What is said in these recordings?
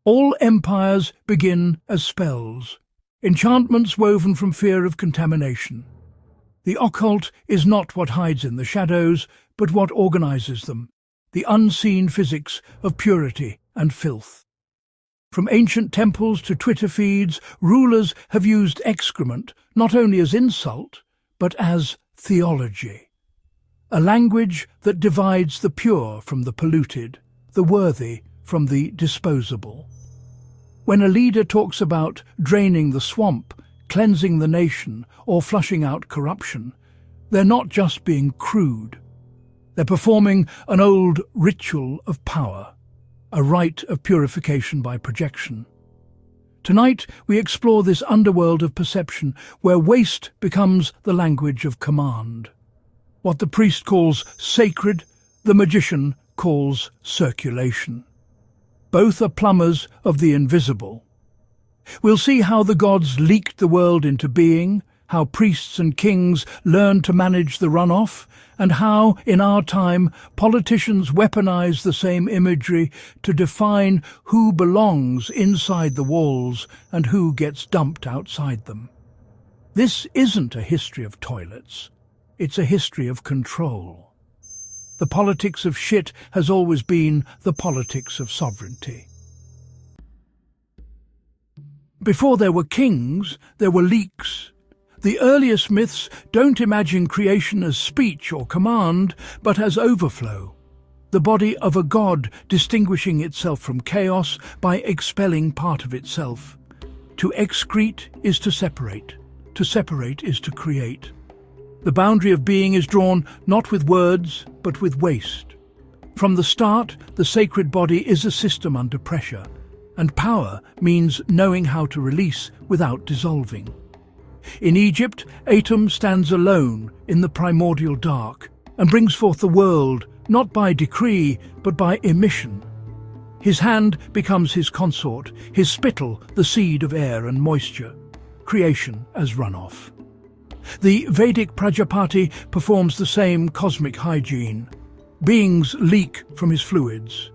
All empires begin as spells, enchantments woven from fear of contamination. The occult is not what hides in the shadows, but what organizes them, the unseen physics of purity and filth. From ancient temples to Twitter feeds, rulers have used excrement not only as insult, but as theology. A language that divides the pure from the polluted, the worthy from the disposable. When a leader talks about draining the swamp, cleansing the nation, or flushing out corruption, they're not just being crude. They're performing an old ritual of power, a rite of purification by projection. Tonight we explore this underworld of perception where waste becomes the language of command. What the priest calls sacred, the magician calls circulation. Both are plumbers of the invisible. We'll see how the gods leaked the world into being, how priests and kings learned to manage the runoff, and how, in our time, politicians weaponize the same imagery to define who belongs inside the walls and who gets dumped outside them. This isn't a history of toilets. It's a history of control. The politics of shit has always been the politics of sovereignty. Before there were kings, there were leaks. The earliest myths don't imagine creation as speech or command, but as overflow. The body of a god distinguishing itself from chaos by expelling part of itself. To excrete is to separate is to create. The boundary of being is drawn not with words, but with waste. From the start, the sacred body is a system under pressure, and power means knowing how to release without dissolving. In Egypt, Atum stands alone in the primordial dark and brings forth the world, not by decree, but by emission. His hand becomes his consort, his spittle the seed of air and moisture, creation as runoff. The Vedic Prajapati performs the same cosmic hygiene. Beings leak from his fluids.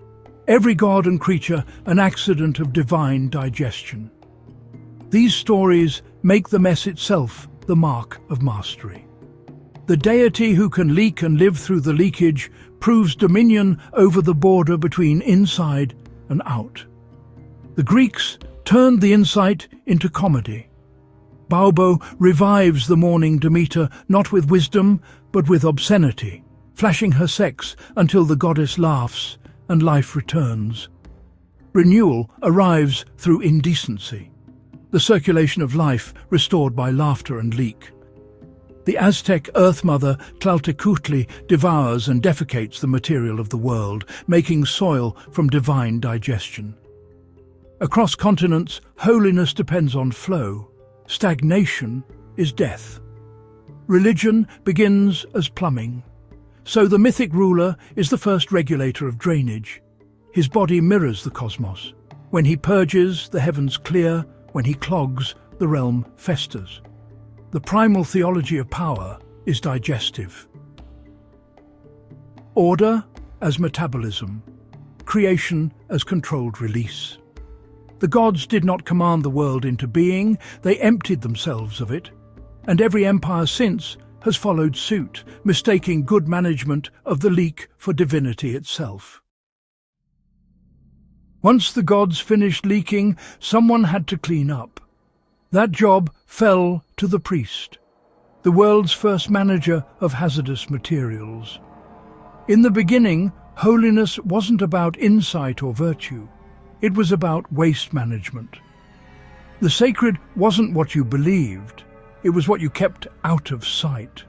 Every god and creature an accident of divine digestion. These stories make the mess itself the mark of mastery. The deity who can leak and live through the leakage proves dominion over the border between inside and out. The Greeks turned the insight into comedy. Baubo revives the mourning Demeter not with wisdom, but with obscenity, flashing her sex until the goddess laughs and life returns. Renewal arrives through indecency, the circulation of life restored by laughter and leak. The Aztec Earth Mother Tlaltecutli devours and defecates the material of the world, making soil from divine digestion. Across continents, holiness depends on flow. Stagnation is death. Religion begins as plumbing. So the mythic ruler is the first regulator of drainage. His body mirrors the cosmos. When he purges, the heavens clear. When he clogs, the realm festers. The primal theology of power is digestive. Order as metabolism. Creation as controlled release. The gods did not command the world into being, they emptied themselves of it, and every empire since has followed suit, mistaking good management of the leak for divinity itself. Once the gods finished leaking, someone had to clean up. That job fell to the priest, the world's first manager of hazardous materials. In the beginning, holiness wasn't about insight or virtue. It was about waste management. The sacred wasn't what you believed, it was what you kept out of sight.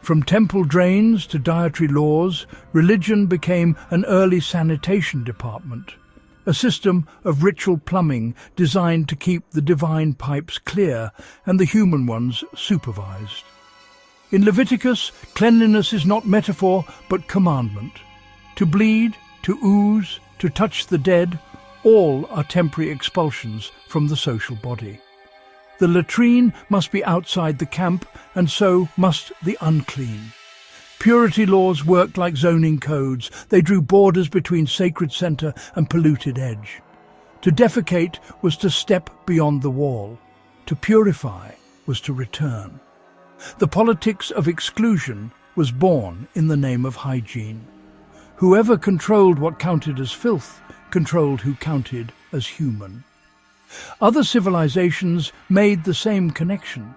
From temple drains to dietary laws, religion became an early sanitation department, a system of ritual plumbing designed to keep the divine pipes clear and the human ones supervised. In Leviticus, cleanliness is not metaphor but commandment. To bleed, to ooze, to touch the dead, all are temporary expulsions from the social body. The latrine must be outside the camp, and so must the unclean. Purity laws worked like zoning codes. They drew borders between sacred center and polluted edge. To defecate was to step beyond the wall. To purify was to return. The politics of exclusion was born in the name of hygiene. Whoever controlled what counted as filth controlled who counted as human. Other civilizations made the same connection.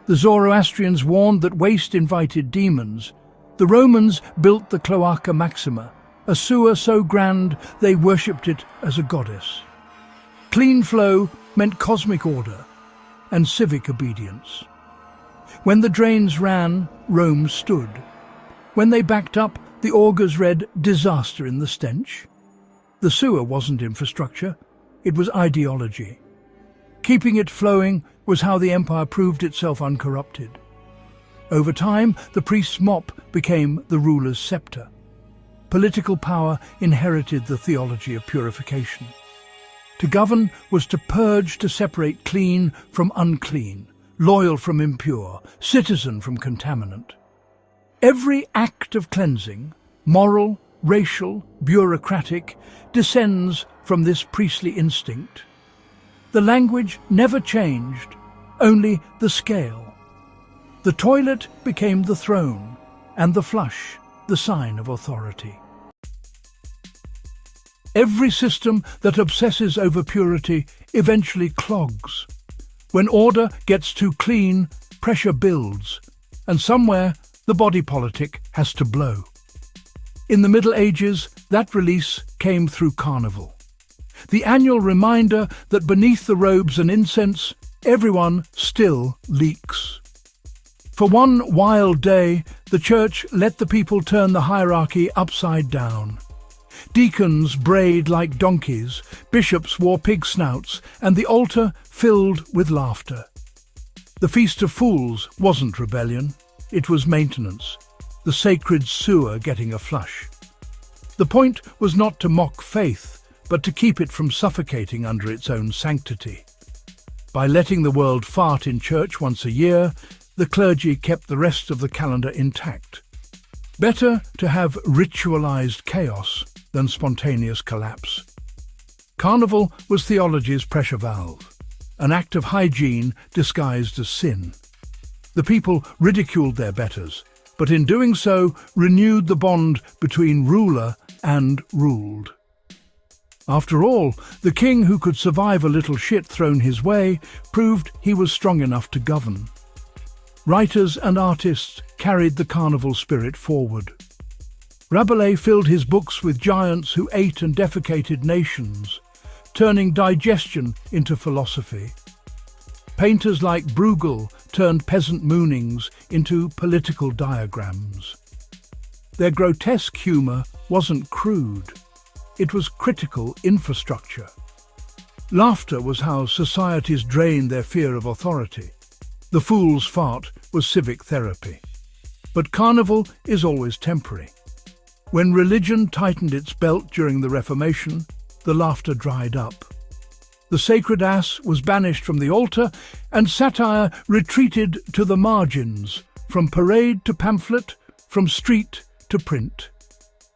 The Zoroastrians warned that waste invited demons. The Romans built the Cloaca Maxima, a sewer so grand they worshipped it as a goddess. Clean flow meant cosmic order and civic obedience. When the drains ran, Rome stood. When they backed up, the augurs read disaster in the stench. The sewer wasn't infrastructure, it was ideology. Keeping it flowing was how the empire proved itself uncorrupted. Over time, the priest's mop became the ruler's scepter. Political power inherited the theology of purification. To govern was to purge, to separate clean from unclean, loyal from impure, citizen from contaminant. Every act of cleansing, moral, racial, bureaucratic, descends from this priestly instinct. The language never changed, only the scale. The toilet became the throne, and the flush the sign of authority. Every system that obsesses over purity eventually clogs. When order gets too clean, pressure builds, and somewhere the body politic has to blow. In the Middle Ages, that release came through carnival. The annual reminder that beneath the robes and incense, everyone still leaks. For one wild day, the church let the people turn the hierarchy upside down. Deacons brayed like donkeys, bishops wore pig snouts, and the altar filled with laughter. The Feast of Fools wasn't rebellion, it was maintenance, the sacred sewer getting a flush. The point was not to mock faith, but to keep it from suffocating under its own sanctity. By letting the world fart in church once a year, the clergy kept the rest of the calendar intact. Better to have ritualized chaos than spontaneous collapse. Carnival was theology's pressure valve, an act of hygiene disguised as sin. The people ridiculed their betters, but in doing so renewed the bond between ruler and ruled. After all, the king who could survive a little shit thrown his way proved he was strong enough to govern. Writers and artists carried the carnival spirit forward. Rabelais filled his books with giants who ate and defecated nations, turning digestion into philosophy. Painters like Bruegel turned peasant moonings into political diagrams. Their grotesque humour wasn't crude, it was critical infrastructure. Laughter was how societies drained their fear of authority. The fool's fart was civic therapy. But carnival is always temporary. When religion tightened its belt during the Reformation, the laughter dried up. The sacred ass was banished from the altar, and satire retreated to the margins, from parade to pamphlet, from street to print.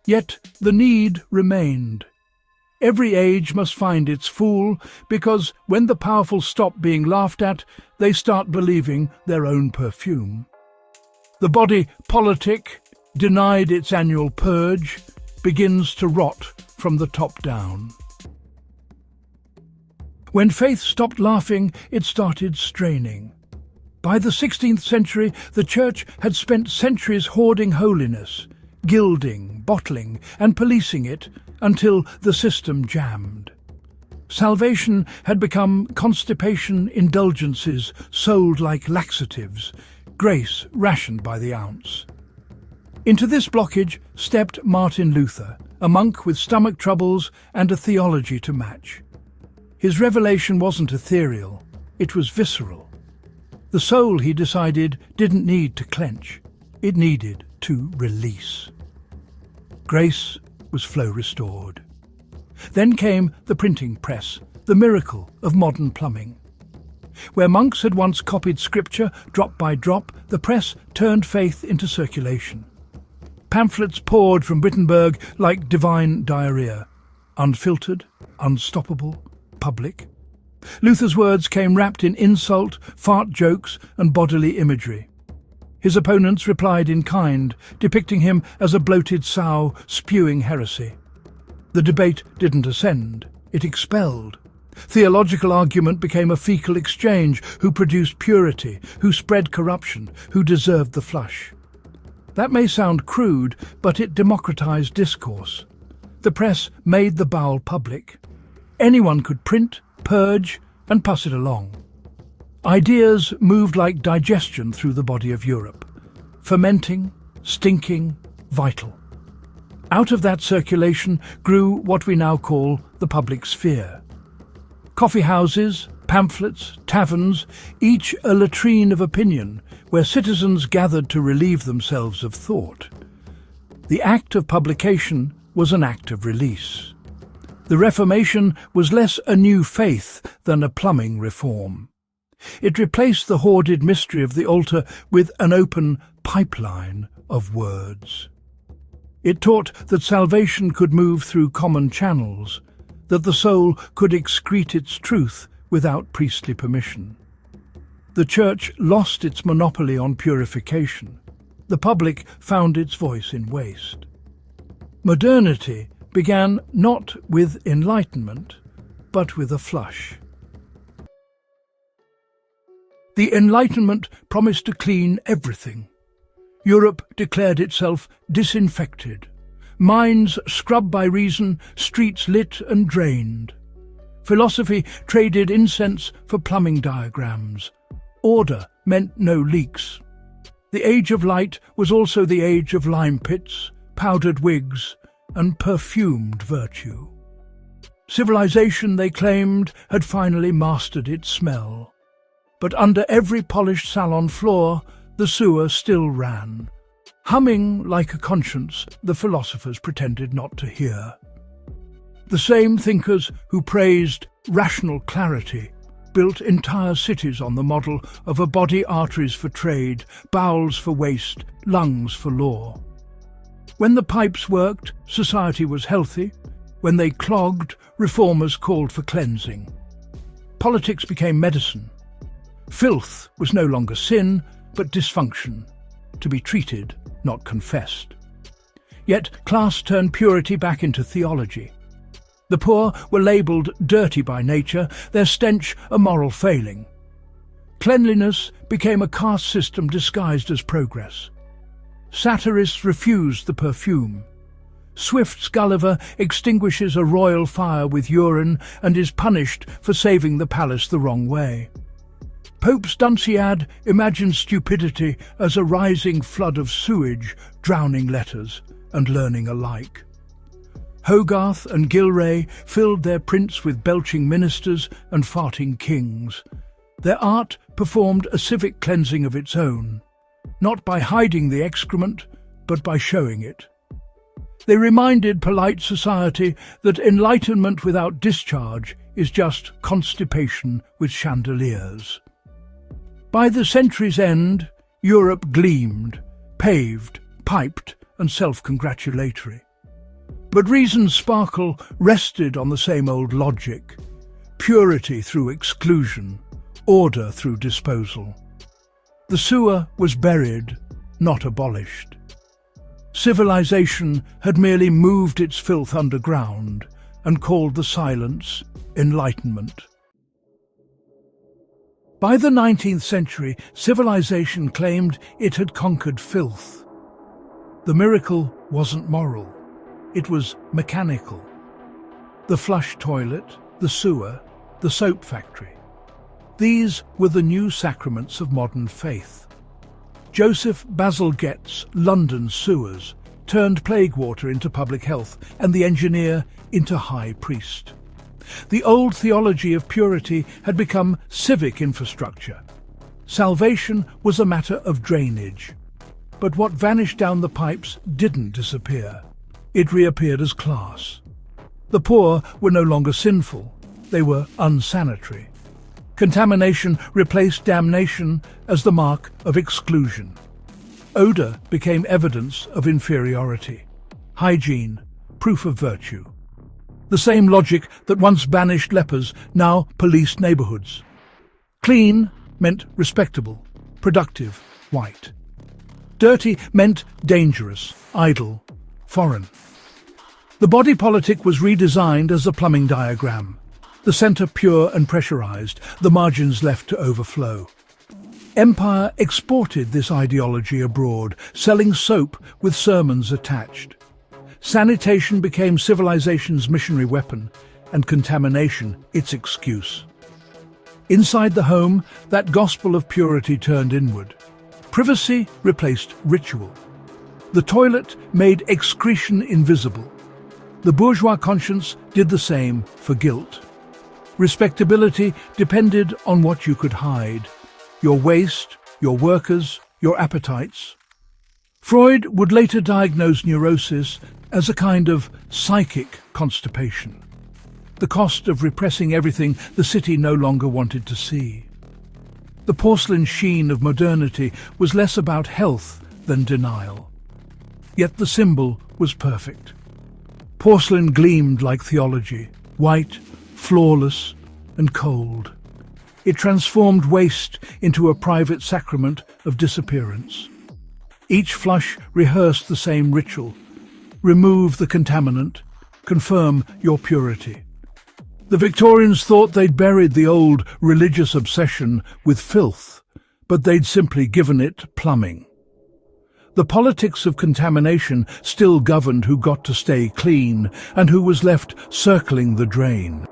Yet the need remained. Every age must find its fool, because when the powerful stop being laughed at, they start believing their own perfume. The body politic, denied its annual purge, begins to rot from the top down. When faith stopped laughing, it started straining. By the 16th century, the Church had spent centuries hoarding holiness, gilding, bottling, and policing it until the system jammed. Salvation had become constipation indulgences sold like laxatives, grace rationed by the ounce. Into this blockage stepped Martin Luther, a monk with stomach troubles and a theology to match. His revelation wasn't ethereal, it was visceral. The soul, he decided, didn't need to clench, it needed to release. Grace was flow restored. Then came the printing press, the miracle of modern plumbing. Where monks had once copied scripture, drop by drop, the press turned faith into circulation. Pamphlets poured from Wittenberg like divine diarrhea, unfiltered, unstoppable, public. Luther's words came wrapped in insult, fart jokes, and bodily imagery. His opponents replied in kind, depicting him as a bloated sow spewing heresy. The debate didn't ascend, it expelled. Theological argument became a fecal exchange: who produced purity, who spread corruption, who deserved the flush. That may sound crude, but it democratized discourse. The press made the bowel public. Anyone could print, purge, and pass it along. Ideas moved like digestion through the body of Europe, fermenting, stinking, vital. Out of that circulation grew what we now call the public sphere. Coffee houses, pamphlets, taverns, each a latrine of opinion, where citizens gathered to relieve themselves of thought. The act of publication was an act of release. The Reformation was less a new faith than a plumbing reform. It replaced the hoarded mystery of the altar with an open pipeline of words. It taught that salvation could move through common channels, that the soul could excrete its truth without priestly permission. The Church lost its monopoly on purification. The public found its voice in waste. Modernity began not with enlightenment, but with a flush. The Enlightenment promised to clean everything. Europe declared itself disinfected. Minds scrubbed by reason, streets lit and drained. Philosophy traded incense for plumbing diagrams. Order meant no leaks. The age of light was also the age of lime pits, powdered wigs, and perfumed virtue. Civilization, they claimed, had finally mastered its smell. But under every polished salon floor, the sewer still ran. Humming like a conscience the philosophers pretended not to hear. The same thinkers who praised rational clarity built entire cities on the model of a body arteries for trade, bowels for waste, lungs for law. When the pipes worked, society was healthy. When they clogged, reformers called for cleansing. Politics became medicine. Filth was no longer sin, but dysfunction, to be treated, not confessed. Yet class turned purity back into theology. The poor were labelled dirty by nature, their stench a moral failing. Cleanliness became a caste system disguised as progress. Satirists refused the perfume. Swift's Gulliver extinguishes a royal fire with urine and is punished for saving the palace the wrong way. Pope's Dunciad imagines stupidity as a rising flood of sewage, drowning letters and learning alike. Hogarth and Gilray filled their prints with belching ministers and farting kings. Their art performed a civic cleansing of its own, not by hiding the excrement, but by showing it. They reminded polite society that enlightenment without discharge is just constipation with chandeliers. By the century's end, Europe gleamed, paved, piped, and self-congratulatory. But reason's sparkle rested on the same old logic: purity through exclusion, order through disposal. The sewer was buried, not abolished. Civilization had merely moved its filth underground and called the silence enlightenment. By the 19th century, civilization claimed it had conquered filth. The miracle wasn't moral, it was mechanical. The flush toilet, the sewer, the soap factory. These were the new sacraments of modern faith. Joseph Bazalgette's London sewers turned plague water into public health and the engineer into high priest. The old theology of purity had become civic infrastructure. Salvation was a matter of drainage. But what vanished down the pipes didn't disappear. It reappeared as class. The poor were no longer sinful. They were unsanitary. Contamination replaced damnation as the mark of exclusion. Odour became evidence of inferiority. Hygiene, proof of virtue. The same logic that once banished lepers now policed neighborhoods. Clean meant respectable, productive, white. Dirty meant dangerous, idle, foreign. The body politic was redesigned as a plumbing diagram. The center pure and pressurized, the margins left to overflow. Empire exported this ideology abroad, selling soap with sermons attached. Sanitation became civilization's missionary weapon, and contamination its excuse. Inside the home, that gospel of purity turned inward. Privacy replaced ritual. The toilet made excretion invisible. The bourgeois conscience did the same for guilt. Respectability depended on what you could hide: your waste, your workers, your appetites. Freud would later diagnose neurosis as a kind of psychic constipation, the cost of repressing everything the city no longer wanted to see. The porcelain sheen of modernity was less about health than denial. Yet the symbol was perfect. Porcelain gleamed like theology, white, flawless, and cold. It transformed waste into a private sacrament of disappearance. Each flush rehearsed the same ritual: remove the contaminant, confirm your purity. The Victorians thought they'd buried the old religious obsession with filth, but they'd simply given it plumbing. The politics of contamination still governed who got to stay clean and who was left circling the drain.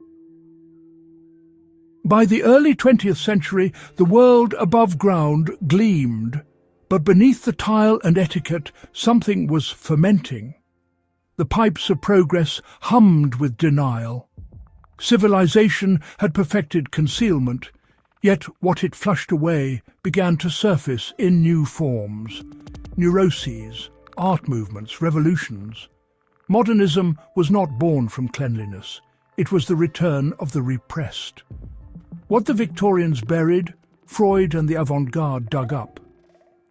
By the early 20th century, the world above ground gleamed, but beneath the tile and etiquette, something was fermenting. The pipes of progress hummed with denial. Civilization had perfected concealment, yet what it flushed away began to surface in new forms. Neuroses, art movements, revolutions. Modernism was not born from cleanliness. It was the return of the repressed. What the Victorians buried, Freud and the avant-garde dug up.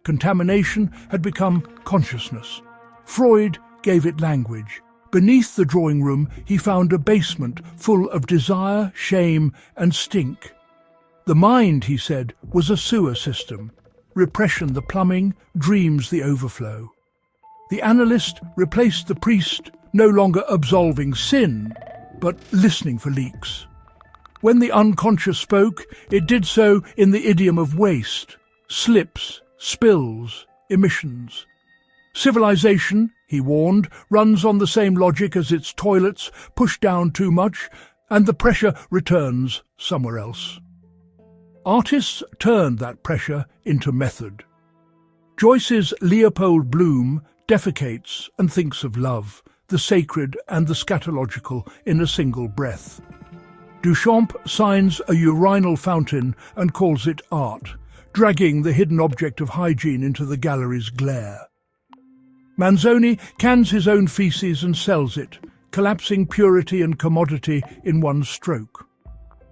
Contamination had become consciousness. Freud gave it language. Beneath the drawing room, he found a basement full of desire, shame, and stink. The mind, he said, was a sewer system. Repression the plumbing, dreams the overflow. The analyst replaced the priest, no longer absolving sin, but listening for leaks. When the unconscious spoke, it did so in the idiom of waste, slips, spills, emissions. Civilization, he warned, runs on the same logic as its toilets push down too much, and the pressure returns somewhere else. Artists turned that pressure into method. Joyce's Leopold Bloom defecates and thinks of love, the sacred and the scatological in a single breath. Duchamp signs a urinal fountain and calls it art, dragging the hidden object of hygiene into the gallery's glare. Manzoni cans his own feces and sells it, collapsing purity and commodity in one stroke.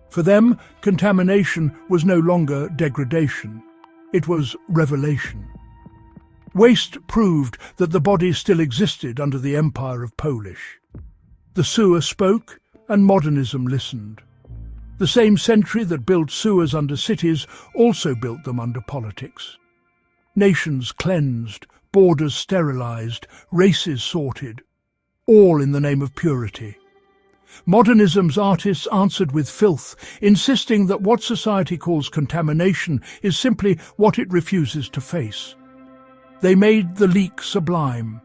For them, contamination was no longer degradation. It was revelation. Waste proved that the body still existed under the empire of Polish. The sewer spoke, and modernism listened. The same century that built sewers under cities also built them under politics. Nations cleansed, borders sterilized, races sorted, all in the name of purity. Modernism's artists answered with filth, insisting that what society calls contamination is simply what it refuses to face. They made the leak sublime.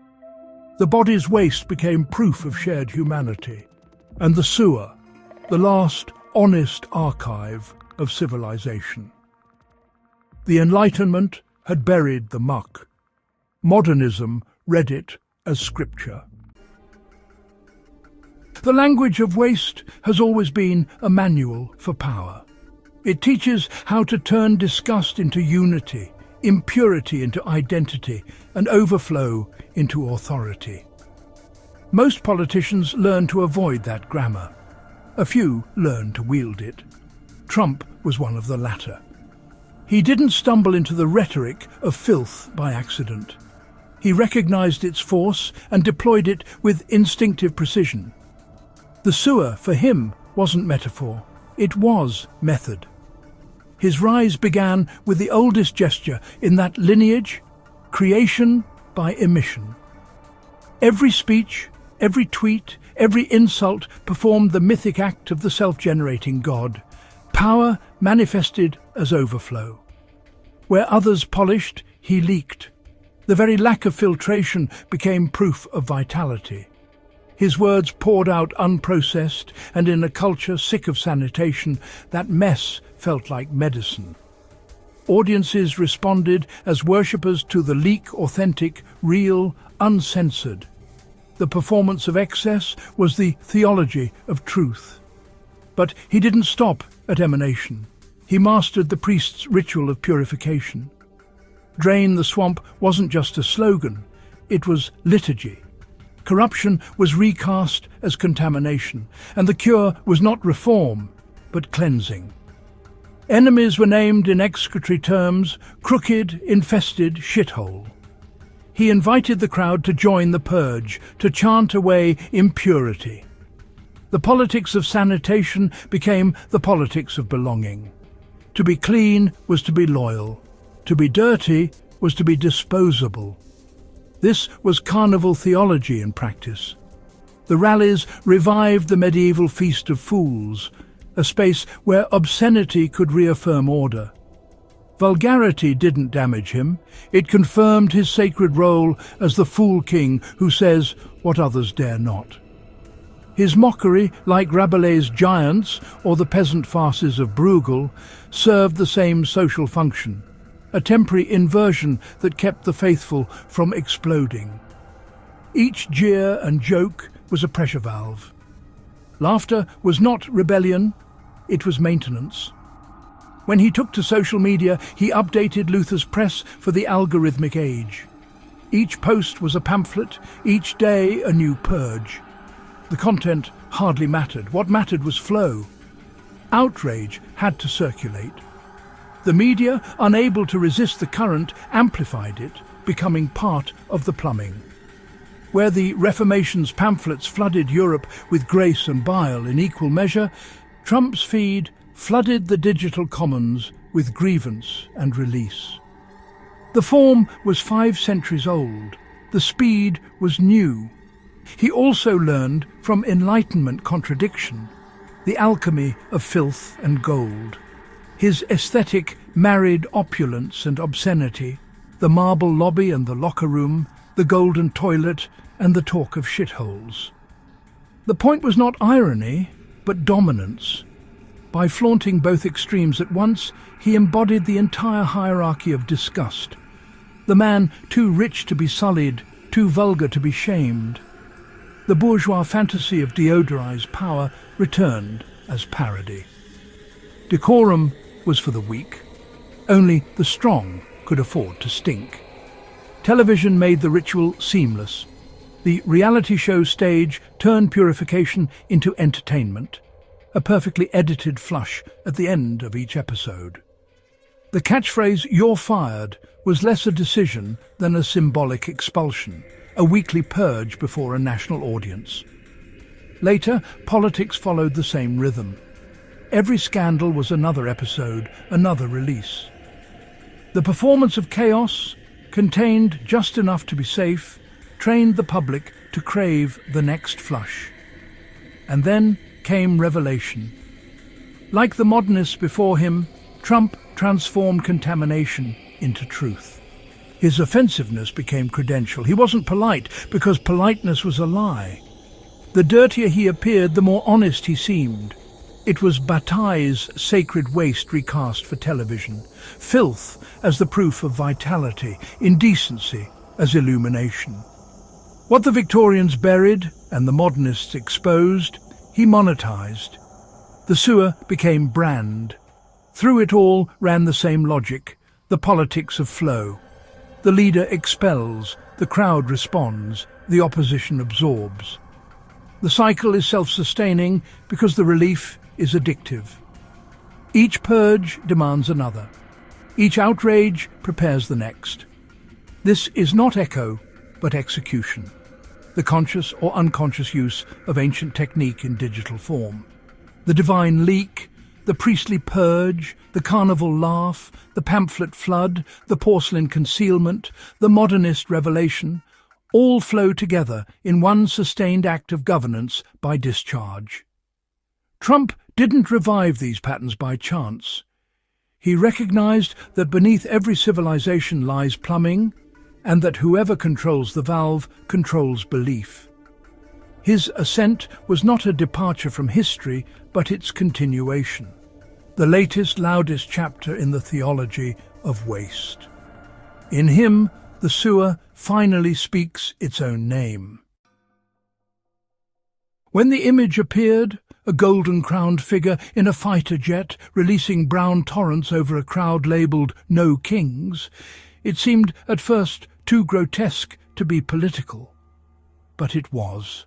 The body's waste became proof of shared humanity, and the sewer, the last honest archive of civilization. The Enlightenment had buried the muck. Modernism read it as scripture. The language of waste has always been a manual for power. It teaches how to turn disgust into unity, impurity into identity, and overflow into authority. Most politicians learn to avoid that grammar. A few learn to wield it. Trump was one of the latter. He didn't stumble into the rhetoric of filth by accident. He recognized its force and deployed it with instinctive precision. The sewer, for him, wasn't metaphor. It was method. His rise began with the oldest gesture in that lineage, creation by emission. Every speech, every tweet, every insult performed the mythic act of the self-generating God. Power manifested as overflow. Where others polished, he leaked. The very lack of filtration became proof of vitality. His words poured out unprocessed, and in a culture sick of sanitation, that mess felt like medicine. Audiences responded as worshippers to the leak, authentic, real, uncensored. The performance of excess was the theology of truth. But he didn't stop at emanation. He mastered the priest's ritual of purification. Drain the swamp wasn't just a slogan, it was liturgy. Corruption was recast as contamination, and the cure was not reform, but cleansing. Enemies were named in excretory terms: crooked, infested, shithole. He invited the crowd to join the purge, to chant away impurity. The politics of sanitation became the politics of belonging. To be clean was to be loyal. To be dirty was to be disposable. This was carnival theology in practice. The rallies revived the medieval feast of fools, a space where obscenity could reaffirm order. Vulgarity didn't damage him. It confirmed his sacred role as the fool king who says what others dare not. His mockery, like Rabelais' Giants or the peasant farces of Bruegel, served the same social function, a temporary inversion that kept the faithful from exploding. Each jeer and joke was a pressure valve. Laughter was not rebellion, it was maintenance. When he took to social media, he updated Luther's press for the algorithmic age. Each post was a pamphlet, each day a new purge. The content hardly mattered. What mattered was flow. Outrage had to circulate. The media, unable to resist the current, amplified it, becoming part of the plumbing. Where the Reformation's pamphlets flooded Europe with grace and bile in equal measure, Trump's feed flooded the digital commons with grievance and release. The form was 5 centuries old. The speed was new. He also learned from Enlightenment contradiction, the alchemy of filth and gold. His aesthetic married opulence and obscenity, the marble lobby and the locker room, the golden toilet and the talk of shitholes. The point was not irony, but dominance. By flaunting both extremes at once, he embodied the entire hierarchy of disgust. The man too rich to be sullied, too vulgar to be shamed. The bourgeois fantasy of deodorized power returned as parody. Decorum was for the weak. Only the strong could afford to stink. Television made the ritual seamless. The reality show stage turned purification into entertainment, a perfectly edited flush at the end of each episode. The catchphrase, "You're fired," was less a decision than a symbolic expulsion, a weekly purge before a national audience. Later, politics followed the same rhythm. Every scandal was another episode, another release. The performance of chaos, contained just enough to be safe, trained the public to crave the next flush. And then came revelation. Like the modernists before him, Trump transformed contamination into truth. His offensiveness became credential. He wasn't polite because politeness was a lie. The dirtier he appeared, the more honest he seemed. It was Bataille's sacred waste recast for television, filth as the proof of vitality, indecency as illumination. What the Victorians buried and the modernists exposed, he monetized. The sewer became brand. Through it all ran the same logic, the politics of flow. The leader expels, the crowd responds, the opposition absorbs. The cycle is self-sustaining because the relief is addictive. Each purge demands another. Each outrage prepares the next. This is not echo, but execution. the conscious or unconscious use of ancient technique in digital form. The divine leak, the priestly purge, the carnival laugh, the pamphlet flood, the porcelain concealment, the modernist revelation, all flow together in one sustained act of governance by discharge. Trump didn't revive these patterns by chance. He recognized that beneath every civilization lies plumbing, and that whoever controls the valve controls belief. His ascent was not a departure from history, but its continuation. The latest, loudest chapter in the theology of waste. In him, the sewer finally speaks its own name. When the image appeared, a golden-crowned figure in a fighter jet releasing brown torrents over a crowd labelled "No Kings," it seemed at first too grotesque to be political. But it was.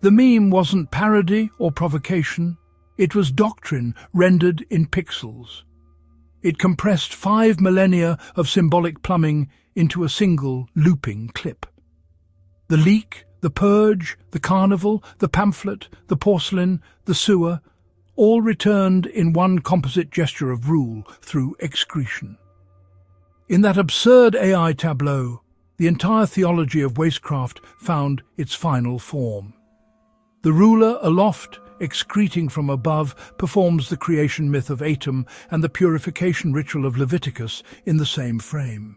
The meme wasn't parody or provocation. It was doctrine rendered in pixels. It compressed 5 millennia of symbolic plumbing into a single looping clip. The leak, the purge, the carnival, the pamphlet, the porcelain, the sewer, all returned in one composite gesture of rule through excretion. In that absurd AI tableau, the entire theology of wastecraft found its final form. The ruler aloft, excreting from above, performs the creation myth of Atom and the purification ritual of Leviticus in the same frame.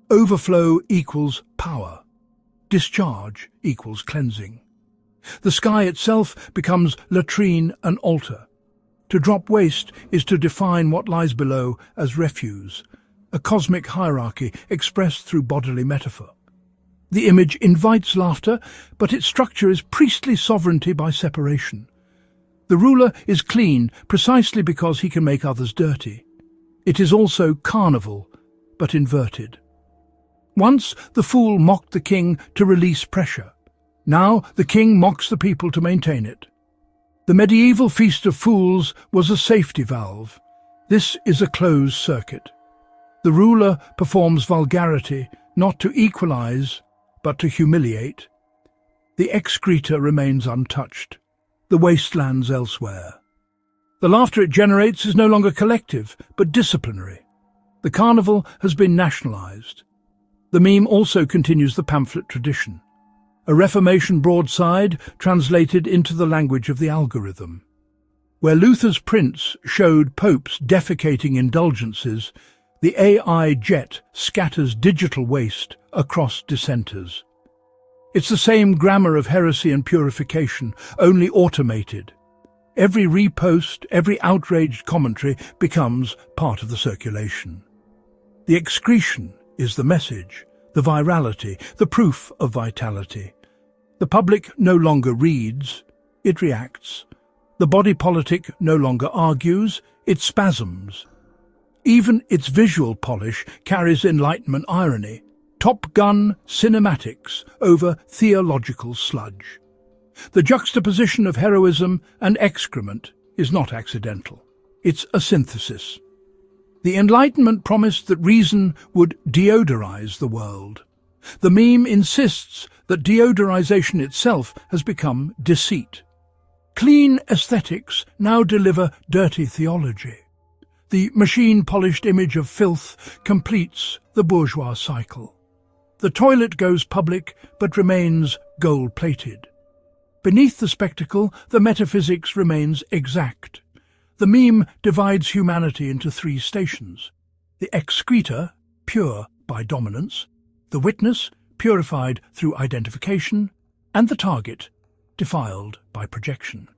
Overflow equals power. Discharge equals cleansing. The sky itself becomes latrine and altar. To drop waste is to define what lies below as refuse, a cosmic hierarchy expressed through bodily metaphor. The image invites laughter, but its structure is priestly sovereignty by separation. The ruler is clean precisely because he can make others dirty. It is also carnival, but inverted. Once the fool mocked the king to release pressure. Now the king mocks the people to maintain it. The medieval feast of fools was a safety valve. This is a closed circuit. The ruler performs vulgarity, not to equalize, but to humiliate. The excreta remains untouched. The wastelands elsewhere. The laughter it generates is no longer collective, but disciplinary. The carnival has been nationalized. The meme also continues the pamphlet tradition, a Reformation broadside translated into the language of the algorithm. Where Luther's prints showed popes defecating indulgences, the AI jet scatters digital waste across dissenters. It's the same grammar of heresy and purification, only automated. Every repost, every outraged commentary becomes part of the circulation. The excretion is the message, the virality, the proof of vitality. The public no longer reads, it reacts. The body politic no longer argues, it spasms. Even its visual polish carries Enlightenment irony. Top Gun cinematics over theological sludge. The juxtaposition of heroism and excrement is not accidental. It's a synthesis. The Enlightenment promised that reason would deodorize the world. The meme insists that deodorization itself has become deceit. Clean aesthetics now deliver dirty theology. The machine-polished image of filth completes the bourgeois cycle. The toilet goes public, but remains gold-plated. Beneath the spectacle, the metaphysics remains exact. The meme divides humanity into 3 stations. The excreta, pure by dominance, the witness, purified through identification, and the target, defiled by projection.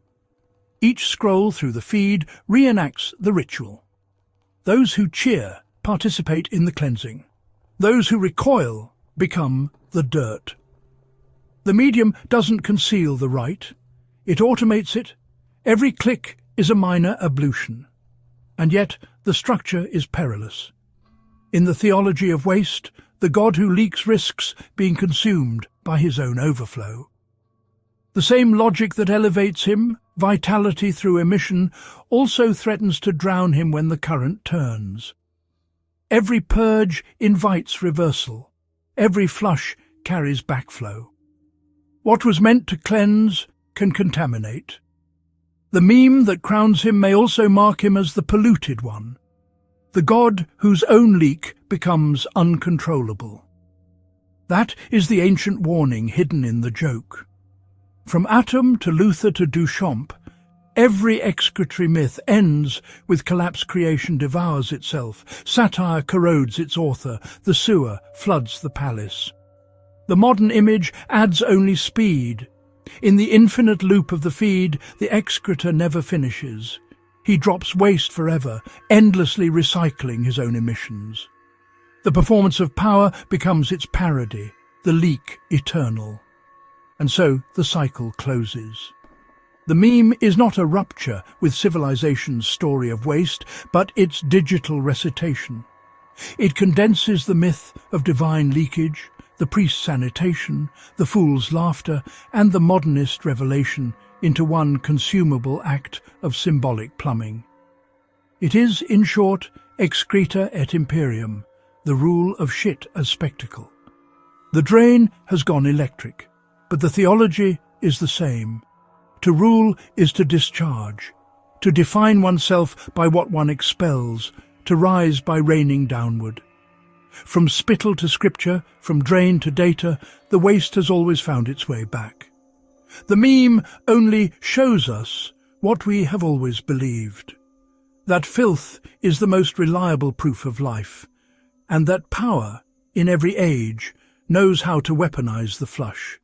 Each scroll through the feed reenacts the ritual. Those who cheer participate in the cleansing. Those who recoil become the dirt. The medium doesn't conceal the right. It automates it. Every click is a minor ablution. And yet the structure is perilous. In the theology of waste, the God who leaks risks being consumed by his own overflow. The same logic that elevates him, vitality through emission, also threatens to drown him when the current turns. Every purge invites reversal. Every flush carries backflow. What was meant to cleanse can contaminate. The meme that crowns him may also mark him as the polluted one, the god whose own leak becomes uncontrollable. That is the ancient warning hidden in the joke. From Atom to Luther to Duchamp, every excretory myth ends with collapsed creation devours itself, satire corrodes its author, the sewer floods the palace. The modern image adds only speed. In the infinite loop of the feed, the excreta never finishes. He drops waste forever, endlessly recycling his own emissions. The performance of power becomes its parody, the leak eternal. And so the cycle closes. The meme is not a rupture with civilization's story of waste, but its digital recitation. It condenses the myth of divine leakage, the priest's sanitation, the fool's laughter, and the modernist revelation into one consumable act of symbolic plumbing. It is, in short, Excreta et Imperium, the rule of shit as spectacle. The drain has gone electric, but the theology is the same. To rule is to discharge, to define oneself by what one expels, to rise by raining downward. From spittle to scripture, from drain to data, the waste has always found its way back. The meme only shows us what we have always believed, that filth is the most reliable proof of life, and that power, in every age, knows how to weaponize the flush.